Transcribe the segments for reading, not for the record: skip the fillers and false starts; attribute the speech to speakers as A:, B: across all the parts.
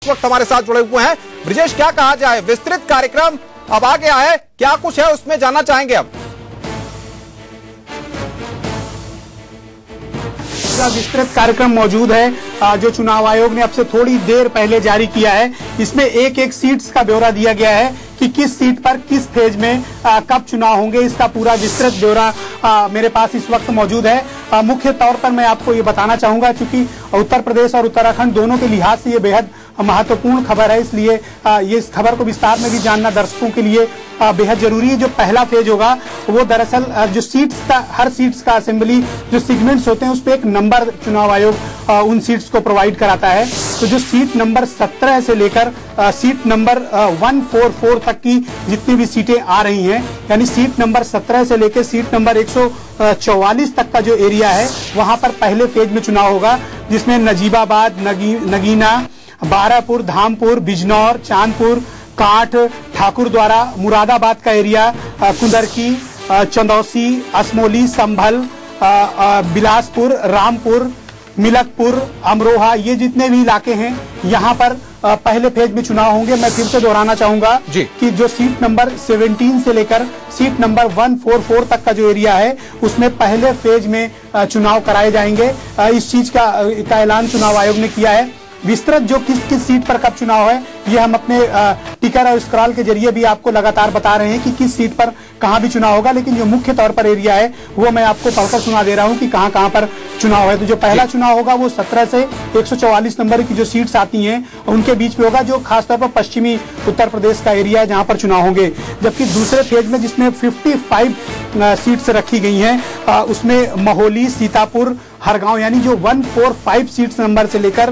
A: इस वक्त हमारे साथ जुड़े हुए हैं। ब्रिजेश, क्या कहा जाए, विस्तृत कार्यक्रम अब आ गया है, क्या कुछ है उसमें जानना चाहेंगे अब?
B: विस्तृत कार्यक्रम मौजूद है जो चुनाव आयोग ने अब से थोड़ी देर पहले जारी किया है। इसमें एक एक सीट्स का ब्यौरा दिया गया है कि किस सीट पर किस फेज में कब चुनाव होंगे। इसका पूरा विस्तृत ब्यौरा मेरे पास इस वक्त मौजूद है। मुख्य तौर पर मैं आपको ये बताना चाहूंगा, क्योंकि उत्तर प्रदेश और उत्तराखंड दोनों के लिहाज से ये बेहद महत्वपूर्ण खबर है, इसलिए ये इस खबर को विस्तार में भी जानना दर्शकों के लिए बेहद जरूरी है। जो पहला फेज होगा वो दरअसल जो सीट्स का, हर सीट्स का असेंबली जो सेगमेंट्स होते हैं उस पर एक नंबर चुनाव आयोग उन सीट्स को प्रोवाइड कराता है। तो जो सीट नंबर 17 से लेकर सीट नंबर 144 तक की जितनी भी सीटें आ रही हैं, यानी सीट नंबर 17 से लेकर सीट नंबर 144 तक का जो एरिया है वहां पर पहले फेज में चुनाव होगा, जिसमें नजीबाबाद, नगीना, बारापुर, धामपुर, बिजनौर, चांदपुर, काठ, ठाकुरद्वारा, मुरादाबाद का एरिया, कुंदरकी, चंदौसी, असमोली, संभल, बिलासपुर, रामपुर, मिलकपुर, अमरोहा, ये जितने भी इलाके हैं यहाँ पर पहले फेज में चुनाव होंगे। मैं फिर से दोहराना चाहूंगा कि जो सीट नंबर 17 से लेकर सीट नंबर 144 तक का जो एरिया है उसमें पहले फेज में चुनाव कराए जाएंगे। इस चीज का ऐलान चुनाव आयोग ने किया है। विस्तृत जो किस किस सीट पर कब चुनाव है ये हम अपने टिकर और स्क्रॉल के जरिए भी आपको लगातार बता रहे हैं कि किस सीट पर कहां भी चुनाव होगा, लेकिन जो मुख्य तौर पर एरिया है वो मैं आपको पढ़कर सुना दे रहा हूं कि कहां कहां पर चुनाव है। तो जो पहला चुनाव होगा वो 17 से 144 नंबर की जो सीट्स आती हैं उनके बीच में होगा, जो खासतौर पर पश्चिमी उत्तर प्रदेश का एरिया है जहां पर चुनाव होंगे। जबकि दूसरे फेज में जिसमें 55 सीट्स रखी गई हैं उसमें महोली, सीतापुर, हरगांव, यानी जो 145 सीट्स नंबर से लेकर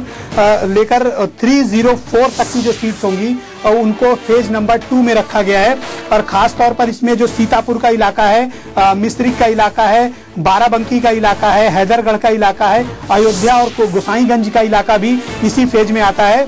B: 304 तक की जो सीट्स होंगी और उनको फेज नंबर 2 में रखा गया है। और खास तौर पर इसमें जो सीतापुर का इलाका है, मिस्त्री का इलाका है, बाराबंकी का इलाका है, हैदरगढ़ का इलाका है, अयोध्या और गोसाईगंज का इलाका भी इसी फेज में आता है।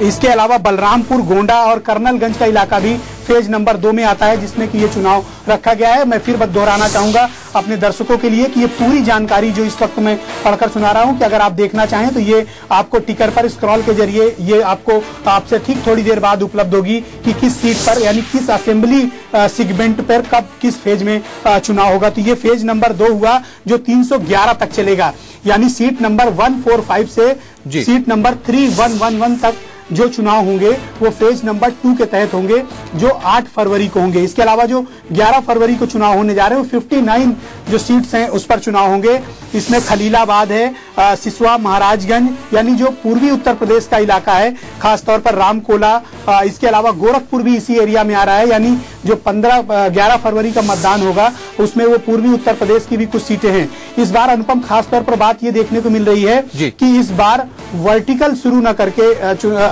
B: इसके अलावा बलरामपुर, गोंडा और कर्नलगंज का इलाका भी फेज नंबर 2 में आता है, जिसमें कि ये चुनाव रखा गया है। मैं फिर दोहराना चाहूंगा अपने दर्शकों के लिए कि ये पूरी जानकारी जो इस वक्त मैं पढ़कर सुना रहा हूं कि अगर आप देखना चाहें तो ये आपको टिकर पर स्क्रॉल के जरिए ये आपको आपसे ठीक थोड़ी देर बाद उपलब्ध होगी कि किस सीट पर यानी किस असेंबली सेगमेंट पर कब किस फेज में चुनाव होगा। तो ये फेज नंबर 2 हुआ जो 311 तक चलेगा, यानी सीट नंबर 145 से सीट नंबर 3111 तक जो चुनाव होंगे वो फेज नंबर 2 के तहत होंगे, जो 8 फरवरी को होंगे। इसके अलावा जो 11 फरवरी को चुनाव होने जा रहे हैं 59 जो सीट्स हैं उस पर चुनाव होंगे। इसमें खलीलाबाद है, सिसवा, महाराजगंज, यानी जो पूर्वी उत्तर प्रदेश का इलाका है, खासतौर पर रामकोला, इसके अलावा गोरखपुर भी इसी एरिया में आ रहा है। यानी जो 11 फरवरी का मतदान होगा उसमें वो पूर्वी उत्तर प्रदेश की भी कुछ सीटें हैं। इस बार अनुपम खासतौर पर बात ये देखने को मिल रही है कि इस बार वर्टिकल शुरू न करके,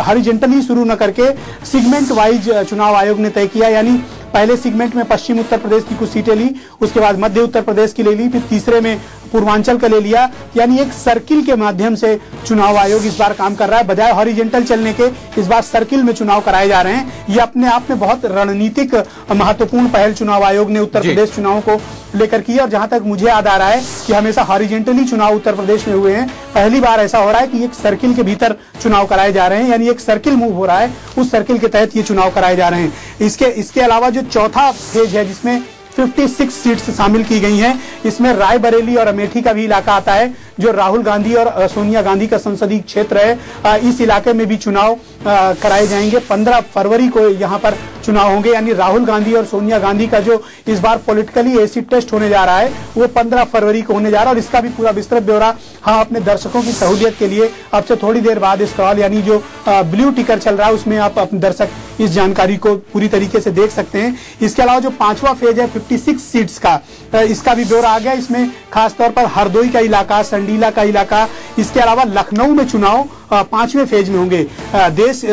B: हॉरिजॉन्टली शुरू न करके सेगमेंट वाइज चुनाव आयोग ने तय किया। यानी पहले सेगमेंट में पश्चिम उत्तर प्रदेश की कुछ सीटें ली, उसके बाद मध्य उत्तर प्रदेश की ले ली, फिर तीसरे में पूर्वांचल का ले लिया। यानी एक सर्किल के माध्यम से चुनाव आयोग इस बार काम कर रहा है, बजाय हॉरिजॉन्टल चलने के इस बार सर्किल में चुनाव कराए जा रहे हैं। ये अपने आप में बहुत रणनीतिक महत्वपूर्ण पहल चुनाव आयोग ने उत्तर प्रदेश चुनावों को लेकर की है। और जहां तक मुझे याद आ रहा है कि हमेशा हॉरिजॉन्टली चुनाव उत्तर प्रदेश में हुए हैं, पहली बार ऐसा हो रहा है कि एक सर्किल के भीतर चुनाव कराए जा रहे हैं, यानी एक सर्किल मूव हो रहा है, उस सर्किल के तहत ये चुनाव कराए जा रहे हैं। इसके अलावा जो चौथा फेज है जिसमें 56 सीट्स शामिल की गई हैं, इसमें रायबरेली और अमेठी का भी इलाका आता है, जो राहुल गांधी और सोनिया गांधी का संसदीय क्षेत्र है। इस इलाके में भी चुनाव कराए जाएंगे। 15 फरवरी को यहाँ पर चुनाव होंगे, यानी राहुल गांधी और सोनिया गांधी का जो इस बार पॉलिटिकली एसिड टेस्ट होने जा रहा है वो 15 फरवरी को होने जा रहा है। और इसका भी पूरा विस्तृत ब्यौरा हम अपने दर्शकों की सहूलियत के लिए अब से थोड़ी देर बाद स्क्रॉल यानी जो ब्लू टिकर चल रहा है उसमें आप अपने दर्शक इस जानकारी को पूरी तरीके से देख सकते हैं। इसके अलावा जो 5वां फेज है 56 सीट्स का, इसका भी ब्यौरा आ गया। इसमें खासतौर पर हरदोई का इलाका, संडीला का इलाका, इसके अलावा लखनऊ में चुनाव 5वें फेज में होंगे।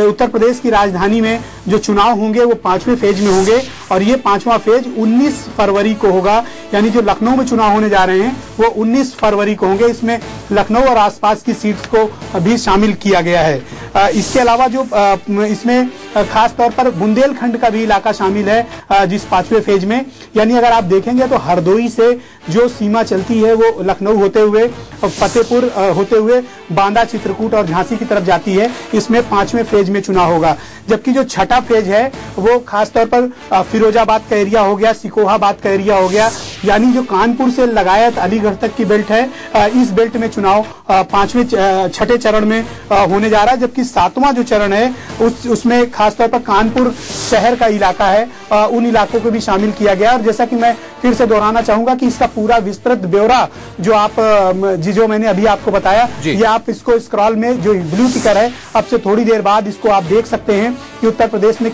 B: उत्तर प्रदेश की राजधानी में जो चुनाव होंगे वो 5वें फेज में होंगे और ये 5वां फेज 19 फरवरी को होगा। यानी जो लखनऊ में चुनाव होने जा रहे हैं वो 19 फरवरी को होंगे। इसमें लखनऊ और आसपास की सीट्स को भी शामिल किया गया है। इसके अलावा जो इसमें खास तौर पर बुंदेलखंड का भी इलाका शामिल है जिस 5वें फेज में। यानी अगर आप देखेंगे तो हरदोई से जो सीमा चलती है वो लखनऊ होते हुए और फतेहपुर होते हुए बांदा, चित्रकूट और झांसी वाराणसी की तरफ जाती है, इसमें 5वें फेज में चुनाव होगा। जबकि जो छठा फेज है वो खासतौर पर फिरोजाबाद का एरिया हो गया, सिकोहाबाद का एरिया हो गया, यानी जो कानपुर से लगायत अलीगढ़ तक की बेल्ट है, इस बेल्ट में चुनाव छठे चरण में होने जा रहा है। जबकि 7वां जो चरण है उसमें खासतौर पर कानपुर शहर का इलाका है, उन इलाकों को भी शामिल किया गया। और जैसा कि मैं फिर से दोहराना चाहूंगा कि इसका पूरा विस्तृत ब्यौरा जो मैंने अभी आपको बताया, ये आप इसको स्क्रॉल में जो ब्लू टिकर है, अब से थोड़ी देर बाद इसको आप देख सकते हैं कि उत्तर प्रदेश में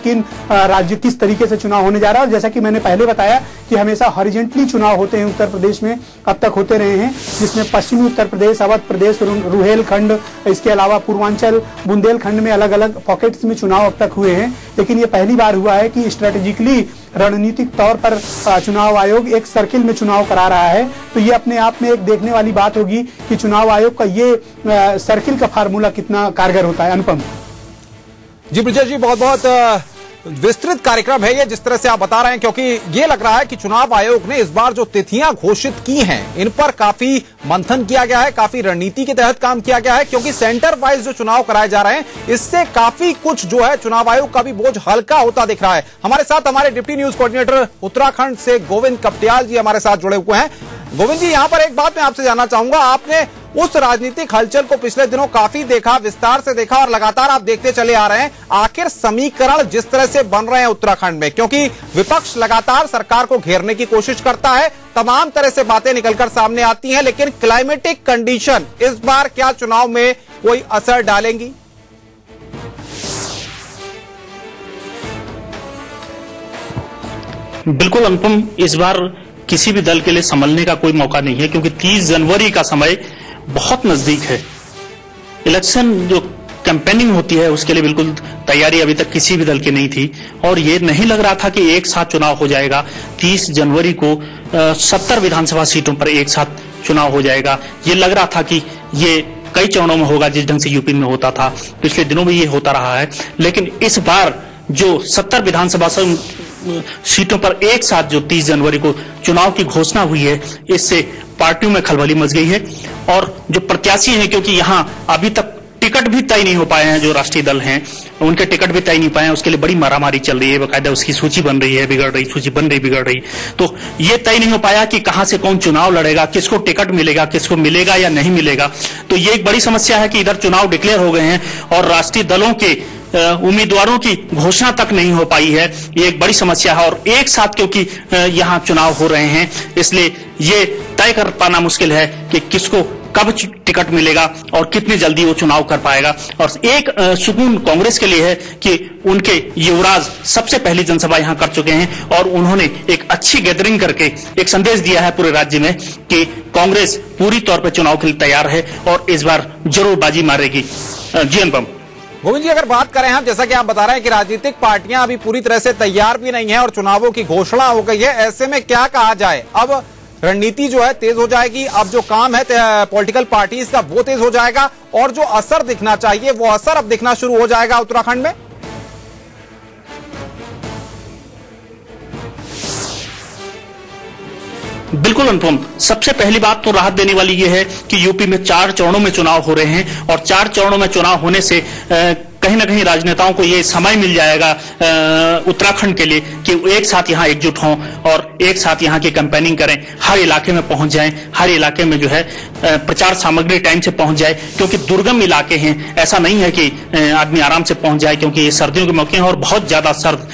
B: किस तरीके से चुनाव होने जा रहा है। और जैसा कि मैंने पहले बताया कि हमेशा हॉरिजॉन्टली चुनाव होते हैं उत्तर प्रदेश में, अब तक होते रहे हैं, जिसमें पश्चिमी उत्तर प्रदेश, अवध प्रदेश, रुहेलखंड, इसके अलावा पूर्वांचल, बुंदेलखंड में अलग अलग पॉकेट्स में चुनाव अब तक हुए हैं। लेकिन ये पहली बार हुआ है कि स्ट्रेटेजिकली रणनीतिक तौर पर चुनाव आयोग एक सर्किल में चुनाव करा रहा है। तो ये अपने आप में एक देखने वाली बात होगी कि चुनाव आयोग का ये सर्किल का फार्मूला कितना कारगर होता है। अनुपम
A: जी, ब्रिजेश जी, बहुत बहुत विस्तृत कार्यक्रम है ये जिस तरह से आप बता रहे हैं, क्योंकि ये लग रहा है कि चुनाव आयोग ने इस बार जो तिथियां घोषित की हैं इन पर काफी मंथन किया गया है, काफी रणनीति के तहत काम किया गया है, क्योंकि सेंटर वाइज जो चुनाव कराए जा रहे हैं इससे काफी कुछ जो है चुनाव आयोग का भी बोझ हल्का होता दिख रहा है। हमारे साथ हमारे डिप्टी न्यूज कोऑर्डिनेटर उत्तराखंड से गोविंद कपटियाल जी हमारे साथ जुड़े हुए हैं। गोविंद जी, यहां पर एक बात मैं आपसे जानना चाहूंगा, आपने उस राजनीतिक हलचल को पिछले दिनों काफी देखा, विस्तार से देखा और लगातार आप देखते चले आ रहे हैं। आखिर समीकरण जिस तरह से बन रहे हैं उत्तराखंड में, क्योंकि विपक्ष लगातार सरकार को घेरने की कोशिश करता है, तमाम तरह से बातें निकलकर सामने आती हैं, लेकिन क्लाइमेटिक कंडीशन इस बार क्या चुनाव में कोई असर डालेंगी?
C: बिल्कुल अनुपम, इस बार किसी भी दल के लिए संभलने का कोई मौका नहीं है, क्योंकि 30 जनवरी का समय बहुत नजदीक है। इलेक्शन जो कैंपेनिंग होती है उसके लिए बिल्कुल तैयारी अभी तक किसी भी दल की नहीं थी, और ये नहीं लग रहा था कि एक साथ चुनाव हो जाएगा। 30 जनवरी को 70 विधानसभा सीटों पर एक साथ चुनाव हो जाएगा। ये लग रहा था कि ये कई चरणों में होगा, जिस ढंग से यूपी में होता था, पिछले दिनों में ये होता रहा है। लेकिन इस बार जो 70 विधानसभा सीटों पर एक साथ जो 30 जनवरी को चुनाव की घोषणा हुई है, इससे पार्टियों में खलबली मच गई है। और जो प्रत्याशी हैं, क्योंकि यहां अभी तक टिकट भी तय नहीं हो पाए हैं, जो राष्ट्रीय दल हैं उनके टिकट भी तय नहीं पाए हैं, उसके लिए बड़ी मारामारी चल रही है, बकायदा उसकी सूची बन रही है, बिगड़ रही, सूची बन रही बिगड़ रही। तो ये तय नहीं हो पाया कि कहां से कौन चुनाव लड़ेगा, किसको टिकट मिलेगा, किसको मिलेगा या नहीं मिलेगा। तो ये एक बड़ी समस्या है कि इधर चुनाव डिक्लेयर हो गए हैं और राष्ट्रीय दलों के उम्मीदवारों की घोषणा तक नहीं हो पाई है। ये एक बड़ी समस्या है, और एक साथ क्योंकि यहाँ चुनाव हो रहे हैं, इसलिए ये तय कर पाना मुश्किल है कि किसको कब टिकट मिलेगा और कितनी जल्दी वो चुनाव कर पाएगा। और एक सुकून कांग्रेस के लिए है कि उनके युवराज सबसे पहली जनसभा यहां कर चुके हैं, और उन्होंने एक अच्छी गैदरिंग करके एक संदेश दिया है पूरे राज्य में कि कांग्रेस पूरी तौर पर चुनाव के लिए तैयार है और इस बार जरूर बाजी मारेगी। जी अनुपम।
A: गोविंद जी, अगर बात करें हम, जैसा कि आप बता रहे हैं कि राजनीतिक पार्टियां अभी पूरी तरह से तैयार भी नहीं है और चुनावों की घोषणा हो गई है, ऐसे में क्या कहा जाए, अब रणनीति जो है तेज हो जाएगी, अब जो काम है पॉलिटिकल पार्टीज का वो तेज हो जाएगा, और जो असर दिखना चाहिए वो असर अब दिखना शुरू हो जाएगा उत्तराखंड में?
C: बिल्कुल अनुपम, सबसे पहली बात तो राहत देने वाली ये है कि यूपी में 4 चरणों में चुनाव हो रहे हैं, और 4 चरणों में चुनाव होने से कहीं ना कहीं राजनेताओं को ये समय मिल जाएगा उत्तराखंड के लिए कि एक साथ यहाँ एकजुट हों और एक साथ यहाँ की कैंपेनिंग करें, हर इलाके में पहुंच जाएं, हर इलाके में जो है प्रचार सामग्री टाइम से पहुंच जाए, क्योंकि दुर्गम इलाके हैं। ऐसा नहीं है कि आदमी आराम से पहुंच जाए, क्योंकि ये सर्दियों के मौके हैं और बहुत ज्यादा सर्द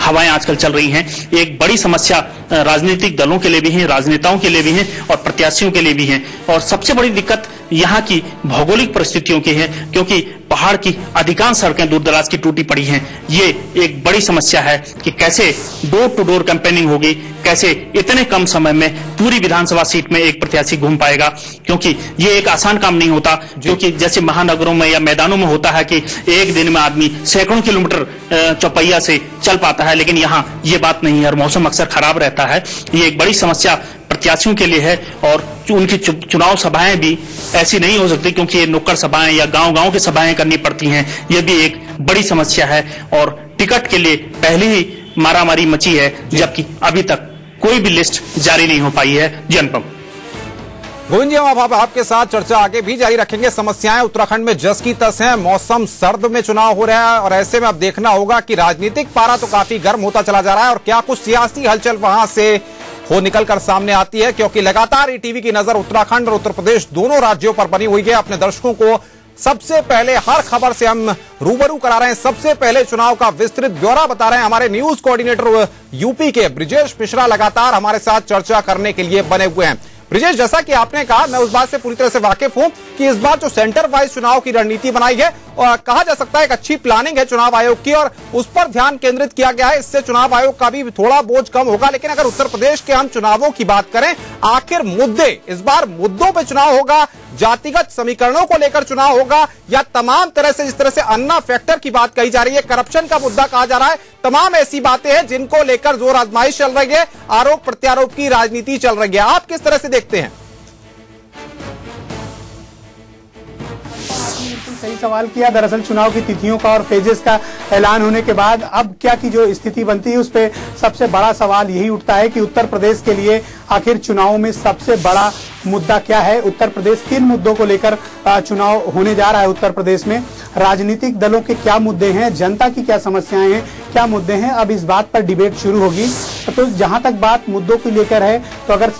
C: हवाएं आजकल चल रही हैं। एक बड़ी समस्या राजनीतिक दलों के लिए भी है, राजनेताओं के लिए भी है और प्रत्याशियों के लिए भी है। और सबसे बड़ी दिक्कत यहाँ की भौगोलिक परिस्थितियों की है, क्योंकि पहाड़ की अधिकांश सड़कें दूर दराज की टूटी पड़ी हैं। ये एक बड़ी समस्या है कि कैसे डोर टू डोर कैंपेनिंग होगी, कैसे इतने कम समय में पूरी विधानसभा सीट में एक प्रत्याशी घूम पाएगा, क्योंकि ये एक आसान काम नहीं होता। क्योंकि जैसे महानगरों में या मैदानों में होता है कि एक दिन में आदमी सैकड़ों किलोमीटर चौपहिया से चल पाता है, लेकिन यहाँ ये बात नहीं है और मौसम अक्सर खराब रहता है। ये एक बड़ी समस्या प्रत्याशियों के लिए है, और उनकी चुनाव सभाएं भी ऐसी नहीं हो सकती, क्योंकि ये नुक्कड़ सभाएं या गांव-गांव की सभाएं करनी पड़ती हैं। ये भी एक बड़ी समस्या है, और टिकट के लिए पहले ही मारामारी मची है, जबकि अभी तक कोई भी लिस्ट जारी नहीं हो पाई है। जी अनुपम।
A: गोविंद जी, हम अब आपके साथ चर्चा आगे भी जारी रखेंगे। समस्याएं उत्तराखंड में जस की तस हैं, मौसम सर्द में चुनाव हो रहा है और ऐसे में अब देखना होगा कि राजनीतिक पारा तो काफी गर्म होता चला जा रहा है और क्या कुछ सियासी हलचल वहां से हो निकलकर सामने आती है, क्योंकि लगातार ईटीवी की नजर उत्तराखंड और उत्तर प्रदेश दोनों राज्यों पर बनी हुई है। अपने दर्शकों को सबसे पहले हर खबर से हम रूबरू करा रहे हैं। सबसे पहले चुनाव का विस्तृत ब्यौरा बता रहे हैं हमारे न्यूज कोऑर्डिनेटर यूपी के ब्रिजेश मिश्रा, लगातार हमारे साथ चर्चा करने के लिए बने हुए हैं। ब्रिजेश, जैसा कि आपने कहा, मैं उस बात से पूरी तरह से वाकिफ हूं कि इस बार जो सेंटर वाइज चुनाव की रणनीति बनाई है और कहा जा सकता है एक अच्छी प्लानिंग है चुनाव आयोग की और उस पर ध्यान केंद्रित किया गया है। इससे चुनाव आयोग का भी थोड़ा बोझ कम होगा। लेकिन अगर उत्तर प्रदेश के हम चुनावों की बात करें, आखिर मुद्दे, इस बार मुद्दों पर चुनाव होगा, जातिगत समीकरणों को लेकर चुनाव होगा, या तमाम तरह से जिस तरह से अन्ना फैक्टर की बात कही जा रही है, करप्शन का मुद्दा कहा जा रहा है, तमाम ऐसी बातें हैं जिनको लेकर जोर आजमाइश चल रही है, आरोप प्रत्यारोप की राजनीति चल रही है। आप किस तरह से देखते हैं?
B: सही सवाल किया। दरअसल चुनाव की तिथियों का और फेजेस का ऐलान होने के बाद अब क्या की जो स्थिति बनती है उस पे सबसे बड़ा सवाल यही उठता है कि उत्तर प्रदेश के लिए आखिर चुनाव में सबसे बड़ा मुद्दा क्या है। उत्तर प्रदेश किन मुद्दों को लेकर चुनाव होने जा रहा है, उत्तर प्रदेश में राजनीतिक दलों के क्या मुद्दे हैं, जनता की क्या समस्याएं हैं, क्या मुद्दे हैं, अब इस बात पर डिबेट शुरू होगी। तो जहां तक बात मुद्दों को लेकर है, तो अगर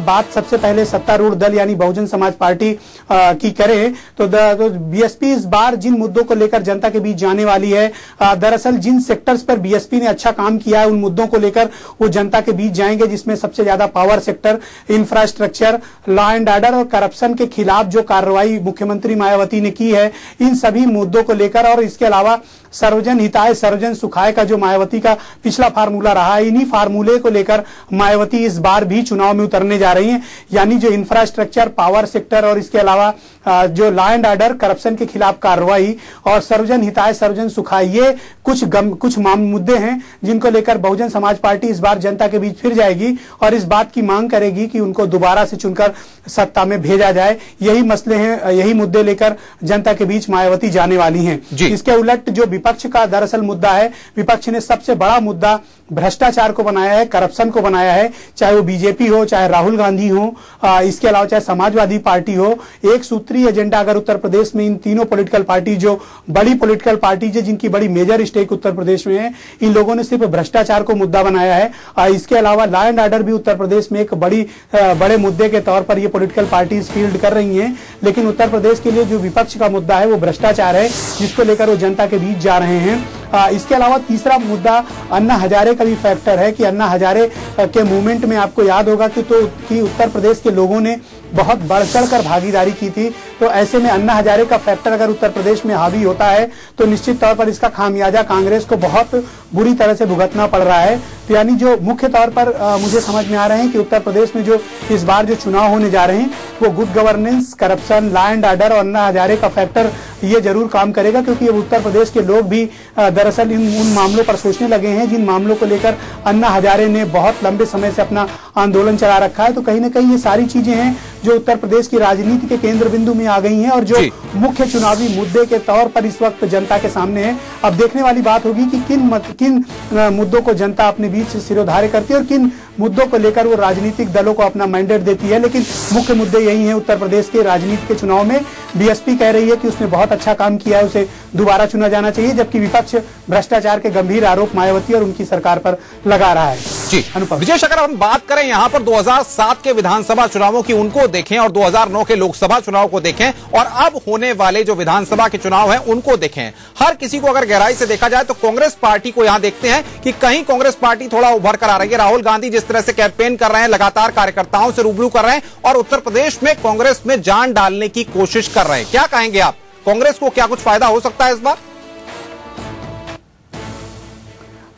B: बात सबसे पहले सत्तारूढ़ दल यानी बहुजन समाज पार्टी की करें तो बीएसपी इस बार जिन मुद्दों को लेकर जनता के बीच जाने वाली है, दरअसल जिन सेक्टर्स पर बीएसपी ने अच्छा काम किया है उन मुद्दों को लेकर वो जनता के बीच जाएंगे, जिसमें सबसे ज्यादा power sector, infrastructure, law and order और करप्शन के खिलाफ जो कार्रवाई मुख्यमंत्री मायावती ने की है, इन सभी मुद्दों को लेकर, और इसके अलावा सर्वजन हिताय सर्वजन सुखाय का जो मायावती का पिछला फार्मूला रहा है, इन्हीं फार्मूले को लेकर मायावती इस बार भी चुनाव में उतरने जा रही हैं। यानी जो इंफ्रास्ट्रक्चर, पावर सेक्टर और इसके अलावा जो लॉ एंड ऑर्डर, करप्शन के खिलाफ कार्रवाई और सर्वजन हिताय सर्वजन सुखाय, ये कुछ मुद्दे हैं जिनको लेकर बहुजन समाज पार्टी इस बार जनता के बीच फिर जाएगी और इस बात की मांग करेगी कि उनको दोबारा से चुनकर सत्ता में भेजा जाए। यही मसले हैं, यही मुद्दे लेकर जनता के बीच मायावती जाने वाली हैं। इसके उलट जो विपक्ष का दरअसल मुद्दा है, विपक्ष ने सबसे बड़ा मुद्दा भ्रष्टाचार को बनाया है, करप्शन को बनाया है, चाहे वो बीजेपी हो, चाहे राहुल गांधी हो, इसके अलावा चाहे समाजवादी पार्टी हो। एक सूत्रीय एजेंडा अगर उत्तर प्रदेश में इन तीनों पॉलिटिकल पार्टी, जो बड़ी पॉलिटिकल पार्टी है जिनकी बड़ी मेजर स्टेक उत्तर प्रदेश में है, इन लोगों ने सिर्फ भ्रष्टाचार को मुद्दा बनाया है। इसके अलावा लॉ एंड ऑर्डर भी उत्तर प्रदेश में एक बड़े मुद्दे के तौर पर ये पॉलिटिकल पार्टीज फील्ड कर रही हैं। लेकिन उत्तर प्रदेश के लिए जो विपक्ष का मुद्दा है वो भ्रष्टाचार है, जिसको लेकर वो जनता के बीच जा रहे हैं। इसके अलावा तीसरा मुद्दा अन्ना हजारे का भी फैक्टर है कि अन्ना हजारे के मूवमेंट में आपको याद होगा कि उत्तर प्रदेश के लोगों ने बहुत बढ़ चढ़कर भागीदारी की थी। तो ऐसे में अन्ना हजारे का फैक्टर अगर उत्तर प्रदेश में हावी होता है तो निश्चित तौर पर इसका खामियाजा कांग्रेस को बहुत बुरी तरह से भुगतना पड़ रहा है। तो यानी जो मुख्य तौर पर मुझे समझ में आ रहे हैं कि उत्तर प्रदेश में जो इस बार जो चुनाव होने जा रहे हैं वो good governance, corruption, law and order और अन्ना हजारे का फैक्टर ये जरूर काम करेगा, क्योंकि अब उत्तर प्रदेश के लोग भी दरअसल उन मामलों पर सोचने लगे हैं जिन मामलों को लेकर अन्ना हजारे ने बहुत लंबे समय से अपना आंदोलन चला रखा है। तो कहीं ना कहीं ये सारी चीजें हैं जो उत्तर प्रदेश की राजनीति के केंद्र बिंदु में आ गई हैं और जो मुख्य चुनावी मुद्दे के तौर पर इस वक्त जनता के सामने है। अब देखने वाली बात होगी कि किन मुद्दों को जनता अपने बीच सिरोधार्य करती है और किन मुद्दों को लेकर वो राजनीतिक दलों को अपना मैंडेट देती है। लेकिन मुख्य मुद्दे यही हैं उत्तर प्रदेश के राजनीति के चुनाव में। बीएसपी कह रही है कि उसने बहुत अच्छा काम किया है, उसे दोबारा चुना जाना चाहिए, जबकि विपक्ष भ्रष्टाचार के गंभीर आरोप मायावती और उनकी सरकार पर लगा रहा है।
A: जी विजय, अगर हम बात करें यहाँ पर 2007 के विधानसभा चुनावों की, उनको देखें और 2009 के लोकसभा चुनाव को देखें और अब होने वाले जो विधानसभा के चुनाव हैं उनको देखें, हर किसी को अगर गहराई से देखा जाए तो कांग्रेस पार्टी को यहां देखते हैं कि कहीं कांग्रेस पार्टी थोड़ा उभर कर आ रही है। राहुल गांधी जिस तरह से कैंपेन कर रहे हैं, लगातार कार्यकर्ताओं से रूबरू कर रहे हैं और उत्तर प्रदेश में कांग्रेस में जान डालने की कोशिश कर रहे हैं। क्या कहेंगे आप, कांग्रेस को क्या कुछ फायदा हो सकता है इस बार?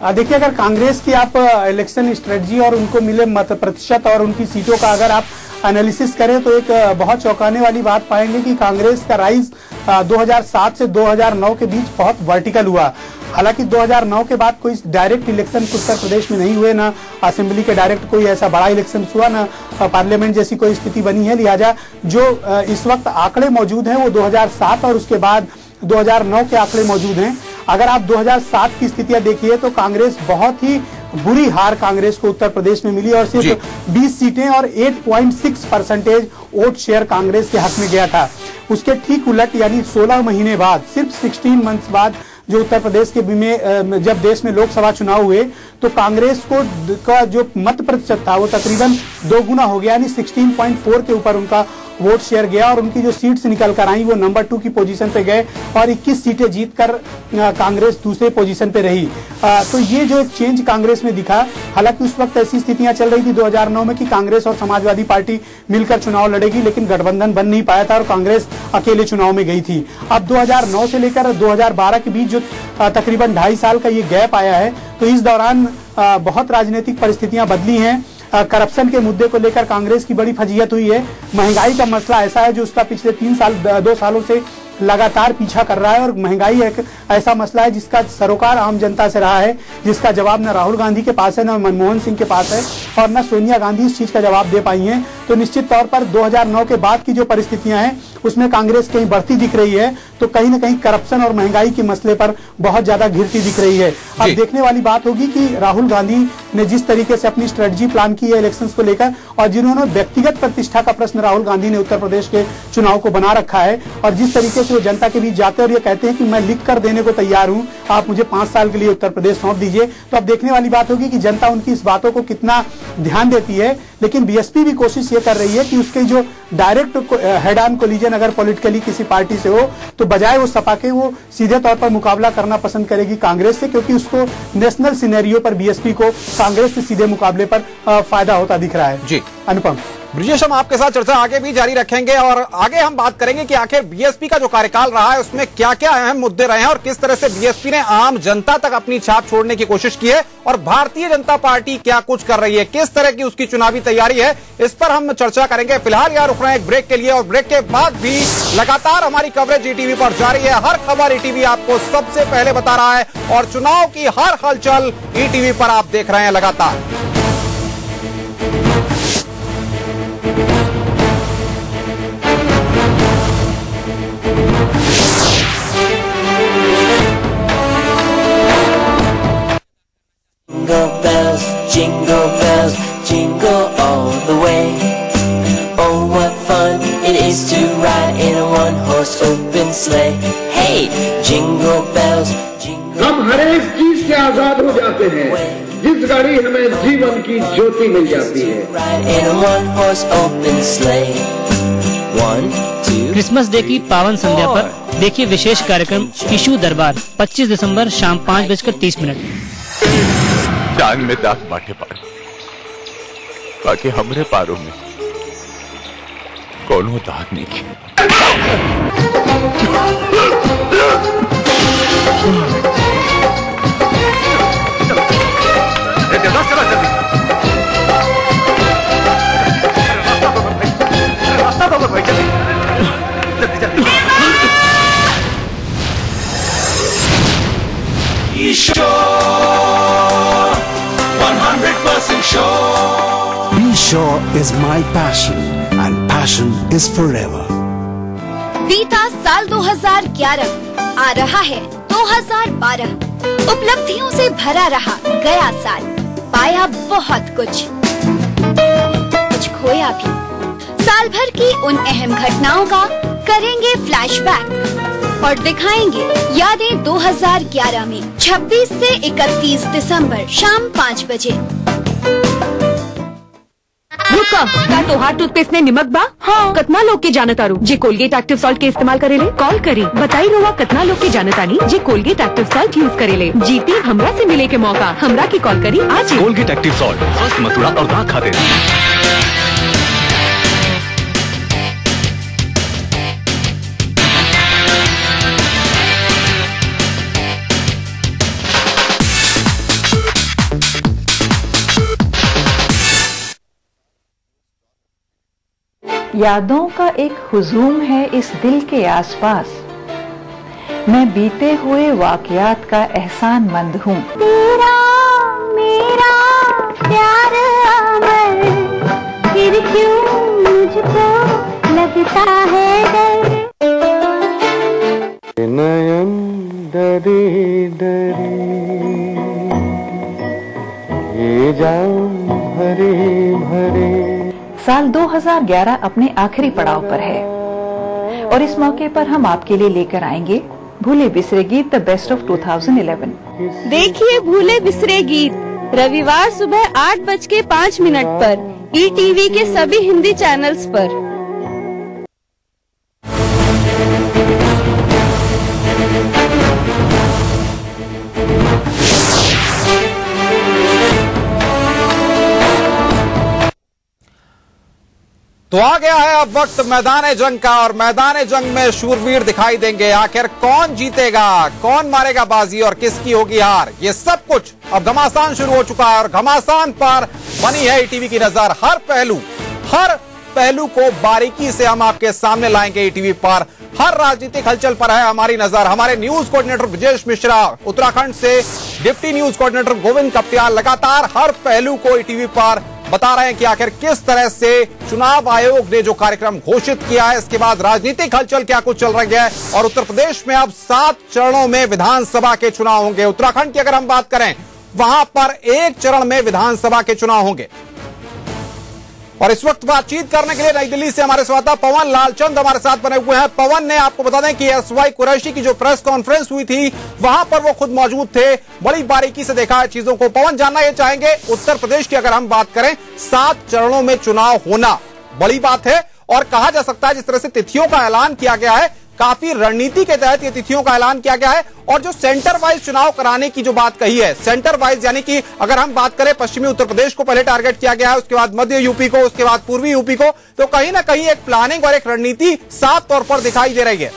B: देखिए, अगर कांग्रेस की आप इलेक्शन स्ट्रेटजी और उनको मिले मत प्रतिशत और उनकी सीटों का अगर आप एनालिसिस करें तो एक बहुत चौंकाने वाली बात पाएंगे कि कांग्रेस का राइज 2007 से 2009 के बीच बहुत वर्टिकल हुआ। हालांकि 2009 के बाद कोई डायरेक्ट इलेक्शन उत्तर प्रदेश में नहीं हुए, ना असेंबली के डायरेक्ट कोई ऐसा बड़ा इलेक्शन हुआ, ना पार्लियामेंट जैसी कोई स्थिति बनी है। लिहाजा जो इस वक्त आंकड़े मौजूद हैं वो 2007 और उसके बाद 2009 के आंकड़े मौजूद हैं। अगर आप 2007 की स्थितियां देखिए तो कांग्रेस बहुत ही बुरी हार कांग्रेस को उत्तर प्रदेश में मिली और सिर्फ 20 सीटें और 8.6% वोट शेयर कांग्रेस के हक में गया था। उसके ठीक उलट यानी 16 महीने बाद, सिर्फ 16 मंथ्स बाद जो उत्तर प्रदेश के में जब देश में लोकसभा चुनाव हुए तो कांग्रेस को का जो मत प्रतिशत था वो तकरीबन 2 गुना हो गया, यानी 16.4 के ऊपर उनका वोट शेयर गया और उनकी जो सीट्स निकल कर आई वो नंबर 2 की पोजीशन पे गए और 21 सीटें जीतकर कांग्रेस दूसरे पोजीशन पे रही। तो ये जो एक चेंज कांग्रेस में दिखा, हालांकि उस वक्त ऐसी स्थितियां चल रही थी 2009 में कि कांग्रेस और समाजवादी पार्टी मिलकर चुनाव लड़ेगी, लेकिन गठबंधन बन नहीं पाया था और कांग्रेस अकेले चुनाव में गई थी। अब 2009 से लेकर 2012 के बीच जो तकरीबन 2.5 साल का ये गैप आया है, तो इस दौरान बहुत राजनीतिक परिस्थितियां बदली हैं। करप्शन के मुद्दे को लेकर कांग्रेस की बड़ी फजीहत हुई है। महंगाई का मसला ऐसा है जो उसका पिछले 2 सालों से लगातार पीछा कर रहा है और महंगाई एक ऐसा मसला है जिसका सरोकार आम जनता से रहा है, जिसका जवाब न राहुल गांधी के पास है, न मनमोहन सिंह के पास है और न सोनिया गांधी इस चीज का जवाब दे पाई हैं। तो निश्चित तौर पर 2009 के बाद की जो परिस्थितियां हैं उसमें कांग्रेस कहीं बढ़ती दिख रही है, तो कहीं न कहीं करप्शन और महंगाई के मसले पर बहुत ज्यादा घिरती दिख रही है। अब देखने वाली बात होगी कि राहुल गांधी ने जिस तरीके से अपनी स्ट्रेटजी प्लान की है इलेक्शंस को लेकर और जिन्होंने व्यक्तिगत प्रतिष्ठा का प्रश्न राहुल गांधी ने उत्तर प्रदेश के चुनाव को बना रखा है और जिस तरीके से वो जनता के बीच जाते हैं और ये कहते हैं कि मैं लिख कर देने को तैयार हूं, आप मुझे 5 साल के लिए उत्तर प्रदेश सौंप दीजिए, तो अब देखने वाली बात होगी कि जनता उनकी इस बातों को कितना ध्यान देती है। लेकिन बीएसपी भी कोशिश ये कर रही है कि उसके जो डायरेक्ट हेड ऑन कोलिजन अगर पॉलिटिकली किसी पार्टी से हो तो बजाय वो सपा के वो सीधे तौर पर मुकाबला करना पसंद करेगी कांग्रेस से, क्योंकि उसको नेशनल सिनेरियो पर बीएसपी को कांग्रेस से सीधे मुकाबले पर फायदा होता दिख रहा है।
A: जी
B: अनुपम।
A: ब्रिजेश, हम आपके साथ चर्चा आगे भी जारी रखेंगे और आगे हम बात करेंगे कि आखिर बीएसपी का जो कार्यकाल रहा है उसमें क्या क्या अहम मुद्दे रहे हैं और किस तरह से बीएसपी ने आम जनता तक अपनी छाप छोड़ने की कोशिश की है और भारतीय जनता पार्टी क्या कुछ कर रही है, किस तरह की उसकी चुनावी तैयारी है, इस पर हम चर्चा करेंगे। फिलहाल यहाँ रुक रहे हैं एक ब्रेक के लिए और ब्रेक के बाद भी लगातार हमारी कवरेज ईटीवी पर जारी है। हर खबर ईटीवी आपको सबसे पहले बता रहा है और चुनाव की हर हलचल ईटीवी पर आप देख रहे हैं लगातार।
D: Jingle bells, jingle all the way. Oh, what fun it is to ride in a one-horse open sleigh. Hey, jingle bells, jingle.
E: हम हर एक चीज से आजाद हो जाते हैं जिस गाड़ी हमें जीवन की ज्योति मिल जाती है।
D: Ride in a one-horse open sleigh. 1, 2.
F: Christmas day की पावन संध्या पर देखिए विशेष कार्यक्रम इशू दरबार 25 दिसंबर शाम 5:30।
G: टांग में दाग बाटे पार बाकी हमरे पारों में कोनो दाग नहीं की।
H: Be Sure is my passion and passion is forever.
I: बीता साल 2011 आ रहा है 2012। उपलब्धियों से भरा रहा गया साल, पाया बहुत कुछ खोया भी। साल भर की उन अहम घटनाओं का करेंगे फ्लैशबैक और दिखाएंगे यादें 2011 में 26 से 31 दिसंबर शाम 5 बजे।
J: का तोहार टूथपेस्ट में निमक बा? हाँ। कितना लोग के जानत आरू जे कोलगेट एक्टिव सॉल्ट के इस्तेमाल करेले? कॉल करी बताई रोवा कितना लोग के जानत आनी जे कोलगेट एक्टिव सॉल्ट यूज करेले? जीती हमरा से मिले के मौका, हमरा की कॉल करी आज।
G: कोलगेट एक्टिव सॉल्ट स्वस्थ मथुरा और दांत खातिर।
K: यादों का एक हुजूम है इस दिल के आसपास, मैं बीते हुए वाकयात का एहसान मंद हूँ।
L: तेरा मेरा प्यार अमर, फिर क्यों मुझको लगता है डर।
E: नयन डरी डरी
M: ले जाऊं भरे भरे।
K: साल 2011 अपने आखिरी पड़ाव पर है और इस मौके पर हम आपके लिए लेकर आएंगे भूले बिसरे गीत द बेस्ट ऑफ 2011।
N: देखिए भूले बिसरे गीत रविवार सुबह 8:05 पर ETV के सभी हिंदी चैनल्स पर।
A: तो आ गया है अब वक्त मैदान जंग का और मैदान जंग में शूरवीर दिखाई देंगे। आखिर कौन जीतेगा, कौन मारेगा बाजी और किसकी होगी हार, ये सब कुछ अब घमासान शुरू हो चुका है और घमासान पर बनी है ETV की नजर। हर पहलू को बारीकी से हम आपके सामने लाएंगे ETV पर। हर राजनीतिक हलचल पर है हमारी नजर। हमारे न्यूज कोऑर्डिनेटर ब्रजेश मिश्रा, उत्तराखंड से डिप्टी न्यूज कोऑर्डिनेटर गोविंद कपटियाल लगातार हर पहलू को ETV पर बता रहे हैं कि आखिर किस तरह से चुनाव आयोग ने जो कार्यक्रम घोषित किया है, इसके बाद राजनीतिक हलचल क्या कुछ चल रही है। और उत्तर प्रदेश में अब 7 चरणों में विधानसभा के चुनाव होंगे। उत्तराखंड की अगर हम बात करें, वहां पर 1 चरण में विधानसभा के चुनाव होंगे। और इस वक्त बातचीत करने के लिए नई दिल्ली से हमारे संवाददाता पवन लालचंद हमारे साथ बने हुए हैं। पवन, ने आपको बता दें कि SY कुरैशी की जो प्रेस कॉन्फ्रेंस हुई थी वहां पर वो खुद मौजूद थे, बड़ी बारीकी से देखा है चीजों को। पवन, जानना ये चाहेंगे, उत्तर प्रदेश की अगर हम बात करें, 7 चरणों में चुनाव होना बड़ी बात है और कहा जा सकता है जिस तरह से तिथियों का ऐलान किया गया है, काफी रणनीति के तहत ये तिथियों का ऐलान किया गया है। और जो सेंटर वाइज चुनाव कराने की जो बात कही है, सेंटर वाइज यानी कि अगर हम बात करें पश्चिमी उत्तर प्रदेश को पहले टारगेट किया गया है, उसके बाद मध्य यूपी को, उसके बाद पूर्वी यूपी को, तो कहीं ना कहीं एक प्लानिंग और एक रणनीति साफ तौर पर दिखाई दे रही है।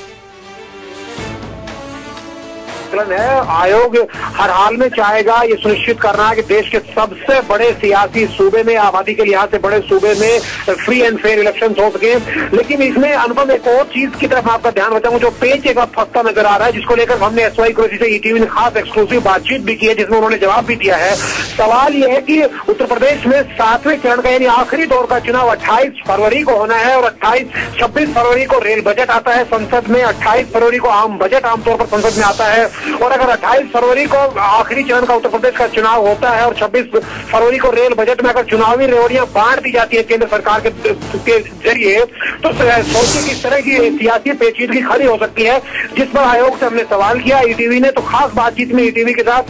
O: है आयोग हर हाल में चाहेगा ये सुनिश्चित करना है कि देश के सबसे बड़े सियासी सूबे में, आबादी के लिहाज से बड़े सूबे में फ्री एंड फेयर इलेक्शन हो सके। लेकिन इसमें अनुपम एक और चीज की तरफ आपका ध्यान बचाऊंगा जो पेच एक फंसता नजर आ रहा है, जिसको लेकर हमने SY कुरैशी से ETV ने खास एक्सक्लूसिव बातचीत भी की है, जिसमें उन्होंने जवाब भी दिया है। सवाल यह है कि उत्तर प्रदेश में 7वें चरण का यानी आखिरी दौर का चुनाव 28 फरवरी को होना है और 26 फरवरी को रेल बजट आता है संसद में, 28 फरवरी को आम बजट आमतौर पर संसद में आता है। और अगर 28 फरवरी को आखिरी चरण का उत्तर प्रदेश का चुनाव होता है और 26 फरवरी को रेल बजट में अगर चुनावी रेवड़ियां बांट दी जाती है केंद्र सरकार के जरिए, तो सोचिए कि इस तरह की सियासी पेचीदगी खड़ी हो सकती है, जिस पर आयोग से हमने सवाल किया ETV ने। तो खास बातचीत में ETV के साथ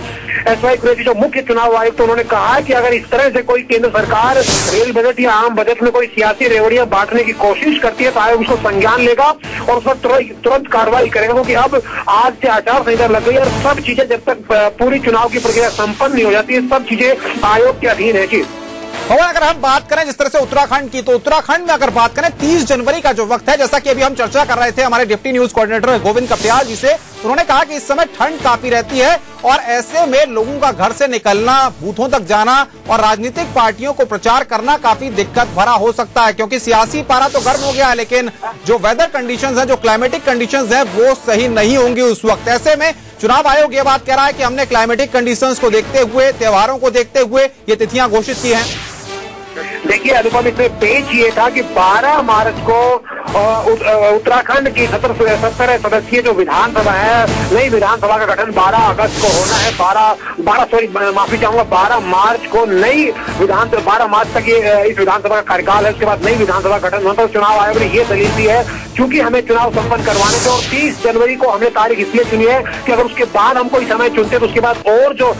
O: SY कुरैशी जो मुख्य चुनाव आयुक्त, तो उन्होंने कहा है कि अगर इस तरह से कोई केंद्र सरकार रेल बजट या आम बजट में कोई सियासी रेवड़ियां बांटने की कोशिश करती है तो आयोग उसको संज्ञान लेगा और उस पर तुरंत कार्रवाई करेगा, क्योंकि अब आज से आचार संहिता लग गई और सब चीजें जब तक पूरी चुनाव की प्रक्रिया संपन्न नहीं हो जाती है, सब चीजें आयोग के अधीन है। जी
A: और अगर हम बात करें जिस तरह से उत्तराखंड की, तो उत्तराखंड में अगर बात करें 30 जनवरी का जो वक्त है, जैसा कि अभी हम चर्चा कर रहे थे हमारे डिप्टी न्यूज कोऑर्डिनेटर गोविंद कपटियाल जी से, उन्होंने कहा कि इस समय ठंड काफी रहती है और ऐसे में लोगों का घर से निकलना, बूथों तक जाना और राजनीतिक पार्टियों को प्रचार करना काफी दिक्कत भरा हो सकता है, क्योंकि सियासी पारा तो गर्म हो गया है लेकिन जो वेदर कंडीशंस हैं, जो क्लाइमेटिक कंडीशंस हैं, वो सही नहीं होंगी उस वक्त। ऐसे में चुनाव आयोग ये बात कह रहा है कि हमने क्लाइमेटिक कंडीशंस को देखते हुए, त्योहारों को देखते हुए ये तिथियां घोषित की हैं।
O: देखिए अनुपम, इसमें पेच ये था कि 12 मार्च को उत्तराखंड की 17 सदस्यीय जो विधानसभा है, नई विधानसभा का गठन 12 अगस्त को होना है। 12 मार्च को नई विधानसभा, 12 मार्च तक ये इस विधानसभा का कार्यकाल है, उसके बाद नई विधानसभा का गठन होता है। चुनाव आयोग ने ये दलील दी है क्योंकि हमें चुनाव संपन्न करवाने थे और 30 जनवरी को हमने तारीख इसलिए चुनी है कि अगर उसके बाद हम कोई समय चुनते तो उसके बाद और जो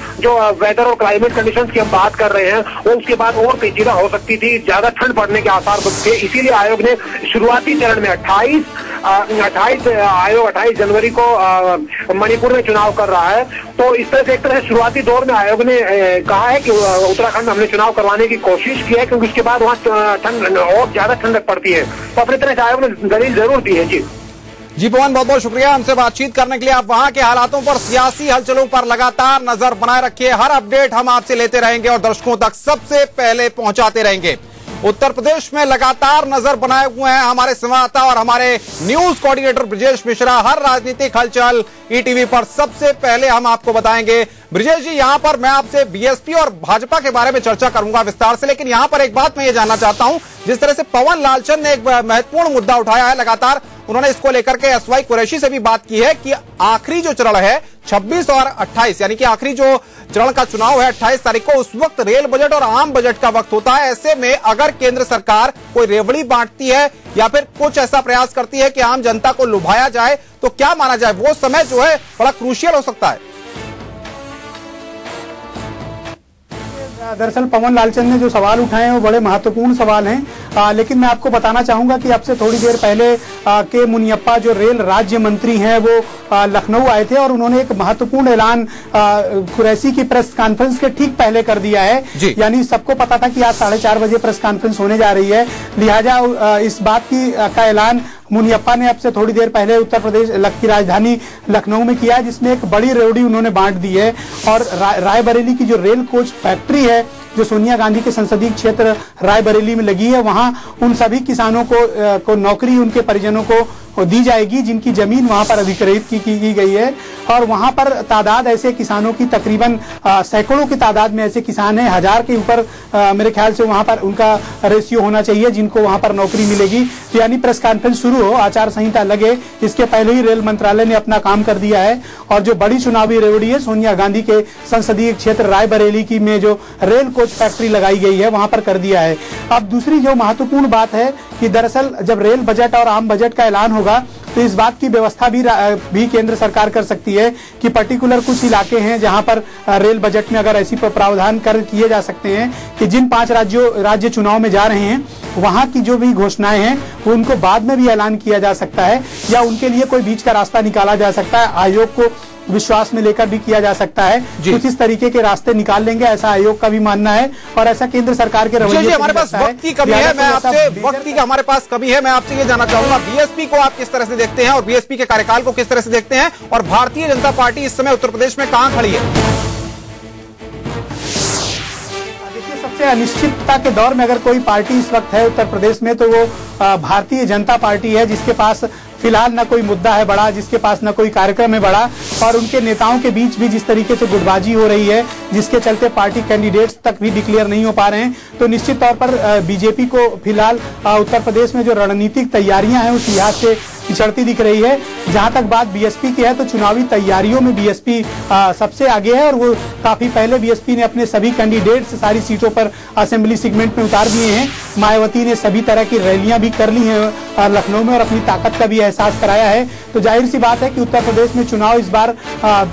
O: वेदर और क्लाइमेट कंडीशंस की हम बात कर रहे हैं वो उसके बाद और पेचीदा हो सकती थी, ज्यादा ठंड पड़ने के आसार थे। इसीलिए आयोग ने शुरुआती चरण में 28 जनवरी को मणिपुर में चुनाव कर रहा है। तो इस तरह से एक तरह से शुरुआती दौर में आयोग ने कहा है कि उत्तराखंड में हमने चुनाव करवाने की कोशिश की है, क्योंकि उसके बाद वहाँ ठंड और ज्यादा ठंडक पड़ती है। तो अपनी तरह से आयोग ने दलील जरूर दी है।
A: जी पवन, बहुत बहुत शुक्रिया हमसे बातचीत करने के लिए। आप वहां के हालातों पर, सियासी हलचलों पर लगातार नजर बनाए रखिए। हर अपडेट हम आपसे लेते रहेंगे और दर्शकों तक सबसे पहले पहुंचाते रहेंगे। उत्तर प्रदेश में लगातार नजर बनाए हुए हैं हमारे संवाददाता और हमारे न्यूज कोऑर्डिनेटर ब्रजेश मिश्रा। हर राजनीतिक हलचल ETV पर सबसे पहले हम आपको बताएंगे। ब्रजेश जी, यहां पर मैं आपसे BSP और भाजपा के बारे में चर्चा करूंगा विस्तार से, लेकिन यहां पर एक बात मैं ये जानना चाहता हूं, जिस तरह से पवन लालचंद ने एक महत्वपूर्ण मुद्दा उठाया है लगातार, उन्होंने इसको लेकर के एसवाई कुरैशी से भी बात की है कि आखिरी जो चरण है 26 और 28 यानी कि आखिरी जो चरण का चुनाव है 28 तारीख को, उस वक्त रेल बजट और आम बजट का वक्त होता है। ऐसे में अगर केंद्र सरकार कोई रेवड़ी बांटती है या फिर कुछ ऐसा प्रयास करती है कि आम जनता को लुभाया जाए तो क्या माना जाए, वो समय जो है बड़ा क्रूशियल हो सकता है।
B: दरअसल पवन लालचंद ने जो सवाल उठाए हैं वो बड़े महत्वपूर्ण सवाल हैं, लेकिन मैं आपको बताना चाहूंगा कि अब से थोड़ी देर पहले के मुनियप्पा जो रेल राज्य मंत्री हैं वो लखनऊ आए थे और उन्होंने एक महत्वपूर्ण ऐलान कुरैशी की प्रेस कॉन्फ्रेंस के ठीक पहले कर दिया है। यानी सबको पता था कि आज 4:30 बजे प्रेस कॉन्फ्रेंस होने जा रही है, लिहाजा इस बात का ऐलान मुनियप्पा ने अब से थोड़ी देर पहले उत्तर प्रदेश की राजधानी लखनऊ में किया है, जिसमें एक बड़ी रेवड़ी उन्होंने बांट दी है। और रायबरेली की जो रेल कोच फैक्ट्री है जो सोनिया गांधी के संसदीय क्षेत्र रायबरेली में लगी है, वहां उन सभी किसानों को नौकरी उनके परिजनों को दी जाएगी जिनकी जमीन वहां पर अधिग्रहित की गई है। और वहां पर तादाद ऐसे किसानों की तकरीबन सैकड़ों की तादाद में ऐसे किसान हैं, 1000 के ऊपर मेरे ख्याल से वहां पर उनका रेशियो होना चाहिए जिनको वहां पर नौकरी मिलेगी। तो यानी प्रेस कॉन्फ्रेंस शुरू हो, आचार संहिता लगे, इसके पहले ही रेल मंत्रालय ने अपना काम कर दिया है। और जो बड़ी चुनावी रेवड़ी है सोनिया गांधी के संसदीय क्षेत्र रायबरेली की में जो रेल कोच फैक्ट्री लगाई गई है वहां पर कर दिया है। अब दूसरी जो महत्वपूर्ण बात है कि दरअसल जब रेल बजट और आम बजट का ऐलान होगा तो इस बात की व्यवस्था भी केंद्र सरकार कर सकती है कि पर्टिकुलर कुछ इलाके हैं जहां पर रेल बजट में अगर ऐसी प्रावधान किए जा सकते हैं कि जिन 5 राज्य चुनाव में जा रहे हैं वहां की जो भी घोषणाएं हैं वो उनको बाद में भी ऐलान किया जा सकता है या उनके लिए कोई बीच का रास्ता निकाला जा सकता है। आयोग को विश्वास में लेकर भी किया जा सकता है, कुछ इस तरीके के रास्ते निकाल लेंगे ऐसा आयोग का भी मानना है और ऐसा केंद्र सरकार के रवैये।
A: हमारे पास वक्त की कमी है, मैं आपसे वक्त की हमारे पास कमी है, मैं आपसे ये जानना चाहूंगा बीएसपी को आप किस तरह से देखते हैं और बीएसपी के कार्यकाल को किस तरह से देखते हैं और भारतीय जनता पार्टी इस समय उत्तर प्रदेश में कहां खड़ी है?
B: सबसे अनिश्चितता के दौर में अगर कोई पार्टी इस वक्त है उत्तर प्रदेश में तो वो भारतीय जनता पार्टी है, जिसके पास फिलहाल न कोई मुद्दा है बड़ा, जिसके पास न कोई कार्यक्रम है बड़ा और उनके नेताओं के बीच भी जिस तरीके से गुटबाजी हो रही है जिसके चलते पार्टी कैंडिडेट्स तक भी डिक्लेयर नहीं हो पा रहे हैं, तो निश्चित तौर पर बीजेपी को फिलहाल उत्तर प्रदेश में जो रणनीतिक तैयारियां हैं उस लिहाज से पिछड़ती दिख रही है। जहां तक बात बीएसपी की है तो चुनावी तैयारियों में बीएसपी सबसे आगे है और वो काफी पहले बीएसपी ने अपने सभी कैंडिडेट्स सारी सीटों पर असेंबली सेगमेंट में उतार दिए हैं। मायावती ने सभी तरह की रैलियां भी कर ली हैं लखनऊ में और अपनी ताकत का भी एहसास कराया है। तो जाहिर सी बात है कि उत्तर प्रदेश में चुनाव इस बार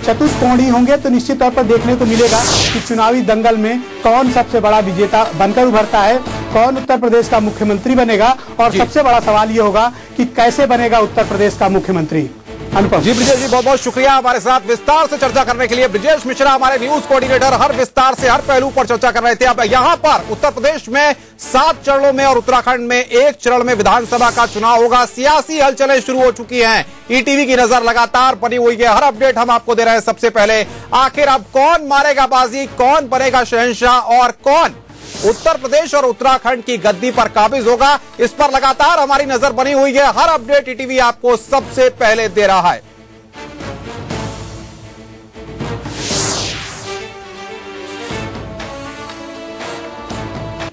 B: चतुष्कोणीय होंगे, तो निश्चित तौर पर देखने को मिलेगा कि चुनावी दंगल में कौन सबसे बड़ा विजेता बनकर उभरता है, कौन उत्तर प्रदेश का मुख्यमंत्री बनेगा और सबसे बड़ा सवाल ये होगा कि कैसे बनेगा उत्तर प्रदेश का मुख्यमंत्री। अनुपम
A: जी, ब्रिजेश जी बहुत बहुत शुक्रिया हमारे साथ विस्तार से चर्चा करने के लिए। ब्रिजेश मिश्रा हमारे न्यूज कोऑर्डिनेटर हर विस्तार से हर पहलू पर चर्चा कर रहे थे। अब यहां पर उत्तर प्रदेश में 7 चरणों में और उत्तराखंड में 1 चरण में विधानसभा का चुनाव होगा। सियासी हलचलें शुरू हो चुकी हैं, ईटीवी की नजर लगातार बनी हुई है, हर अपडेट हम आपको दे रहे हैं सबसे पहले। आखिर अब कौन मारेगा बाजी, कौन बनेगा शहंशाह और कौन उत्तर प्रदेश और उत्तराखंड की गद्दी पर काबिज होगा, इस पर लगातार हमारी नजर बनी हुई है। हर अपडेट ईटीवी आपको सबसे पहले दे रहा है।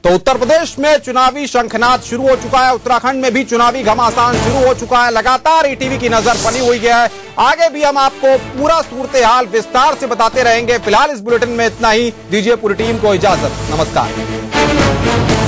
A: तो उत्तर प्रदेश में चुनावी शंखनाद शुरू हो चुका है, उत्तराखंड में भी चुनावी घमासान शुरू हो चुका है। लगातार ईटीवी की नजर बनी हुई है। आगे भी हम आपको पूरा सूरत हाल विस्तार से बताते रहेंगे। फिलहाल इस बुलेटिन में इतना ही। दीजिए पूरी टीम को इजाजत। नमस्कार।